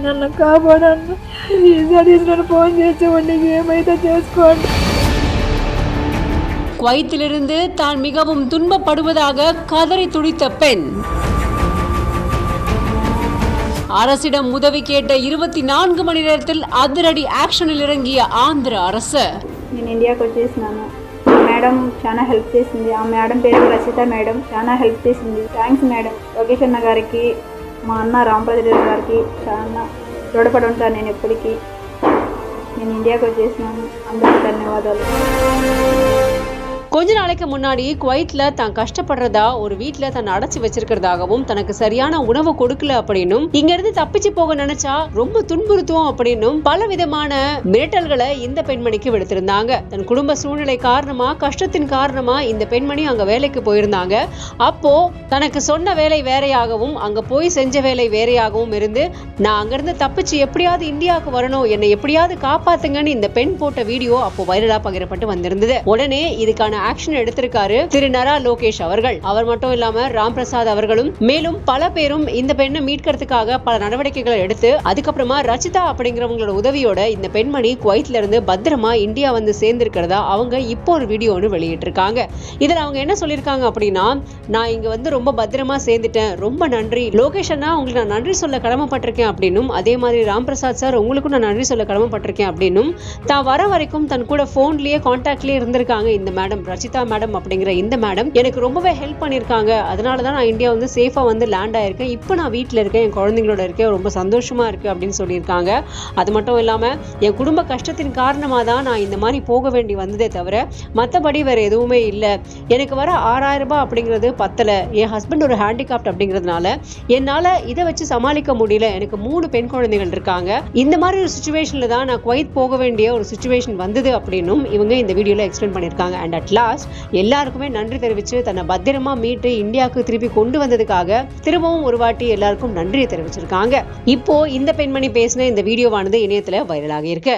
నన్ను కాపాడన్న ఈసారి నన్ను ఫోన్ చేసి నీకు ఏమైతే చేసుకోండి. குவைத்திலிருந்து தான் மிகவும் துன்பப்படுவதாக கதறி துடித்த பெண். அரசிடம் உதவி கேட்ட 24 மணி நேரத்தில் அதிரடி ஆக்ஷனில் இறங்கிய ஆந்திர அரசு. నేను ఇండియాకి వచ్చేసినాను. మేడం చాలా హెల్ప్ చేసింది. ఆ మేడం పేరు రచిత మేడం, చాలా హెల్ప్ చేసింది. Thanks madam. లోకేష్ అన్న గారికి, మా అన్న రాంప్రసాద్ గారికి చాలా రుణపడి ఉంటాను నేను ఎప్పటికీ. నేను ఇండియాకి వచ్చేసినాను. అందరికీ ధన్యవాదాలు. கொஞ்ச நாளைக்கு முன்னாடி குவைத்ல தான் கஷ்டப்படுறதா ஒரு வீட்டுல தன்னை அடைச்சி வச்சிருக்கிறதாகவும் தனக்கு சரியான உணவு கொடுக்கல அப்படின்னும் இங்க இருந்து தப்பிச்சு போக நினைச்சா ரொம்ப துன்புறுத்துவோம் அப்படின்னும் பல விதமான மிரட்டல்களை இந்த பெண்மணிக்கு விடுத்திருந்தாங்க. தன் குடும்ப சூழ்நிலை காரணமா, கஷ்டத்தின் காரணமா இந்த பெண்மணி அங்க வேலைக்கு போயிருந்தாங்க. அப்போ தனக்கு சொன்ன வேலை வேறையாகவும் அங்க போய் செஞ்ச வேலை வேறையாகவும் இருந்து நான் அங்கிருந்து தப்பிச்சு எப்படியாவது இந்தியாவுக்கு வரணும், என்னை எப்படியாவது காப்பாத்துங்கன்னு இந்த பெண் போட்ட வீடியோ அப்போ வைரலா பகிரப்பட்டு வந்திருந்தது. உடனே இதுக்கான ஆக்ஷன் எடுத்திருக்காரு திரு நரா லோகேஷ் அவர்கள். அவர் மட்டும் இல்லாம ராம்பிரசாத் அவர்களும் மேலும் பல பேரும் இந்த பெண்ணை மீட்கிறதுக்காக பல நடவடிக்கைகளை எடுத்து அதுக்கப்புறமா ரச்சிதா அப்படிங்கிறவங்களோட உதவியோட இந்த பெண்மணி குவைத்ல இருந்து பத்திரமா இந்தியா வந்து சேர்ந்திருக்கிறதா அவங்க இப்போ ஒரு வீடியோ ஒன்று வெளியிட்டிருக்காங்க. இதுல அவங்க என்ன சொல்லியிருக்காங்க அப்படின்னா, நான் இங்க வந்து ரொம்ப பத்திரமா சேர்ந்துட்டேன், ரொம்ப நன்றி லோகேஷ் அண்ணா, உங்களுக்கு நான் நன்றி சொல்ல கடமைப்பட்டிருக்கேன் அப்படின்னும், அதே மாதிரி ராம்பிரசாத் சார் உங்களுக்கும் நான் நன்றி சொல்ல கடமைப்பட்டிருக்கேன் அப்படின்னும், தான் வர வரைக்கும் தன் கூட போன்லயே கான்டாக்ட்லயே இருந்திருக்காங்க இந்த மேடம் ரச்சிதா மேடம் அப்படிங்கிற இந்த மேடம் எனக்கு ரொம்பவே ஹெல்ப் பண்ணியிருக்காங்க. அதனாலதான் நான் இந்தியா வந்து சேஃபா வந்து லேண்ட் ஆயிருக்கேன். இப்போ நான் வீட்டில் இருக்கேன், என் குழந்தைங்களோட இருக்கேன், ரொம்ப சந்தோஷமா இருக்கு அப்படின்னு சொல்லியிருக்காங்க. அது மட்டும் இல்லாம என் குடும்ப கஷ்டத்தின் காரணமா தான் நான் இந்த மாதிரி போக வேண்டி வந்ததே தவிர மற்றபடி வேற எதுவுமே இல்லை. எனக்கு வர 6000 ரூபாய் அப்படிங்கிறது பத்தல. என் ஹஸ்பண்ட் ஒரு ஹேண்டிகாப்ட் அப்படிங்கிறதுனால என்னால இதை வச்சு சமாளிக்க முடியல. எனக்கு 3 பெண் குழந்தைகள் இருக்காங்க. இந்த மாதிரி ஒரு சுச்சுவேஷன்ல தான் நான் குவைத் போக வேண்டிய ஒரு சுச்சுவேஷன் வந்தது அப்படின்னும் இவங்க இந்த வீடியோல எக்ஸ்பிளைன் பண்ணியிருக்காங்க. அண்ட் அட் லாஸ்ட் எல்லாருக்குமே நன்றி தெரிவிச்சு தன்னை பத்திரமா மீட்டு இந்தியாவுக்கு திருப்பி கொண்டு வந்ததுக்காக திரும்பவும் ஒரு வாட்டி எல்லாருக்கும் நன்றியை தெரிவிச்சிருக்காங்க. இப்போ இந்த பெண்மணி பேசின இந்த வீடியோவானது இணையத்துல வைரலாகி இருக்கு.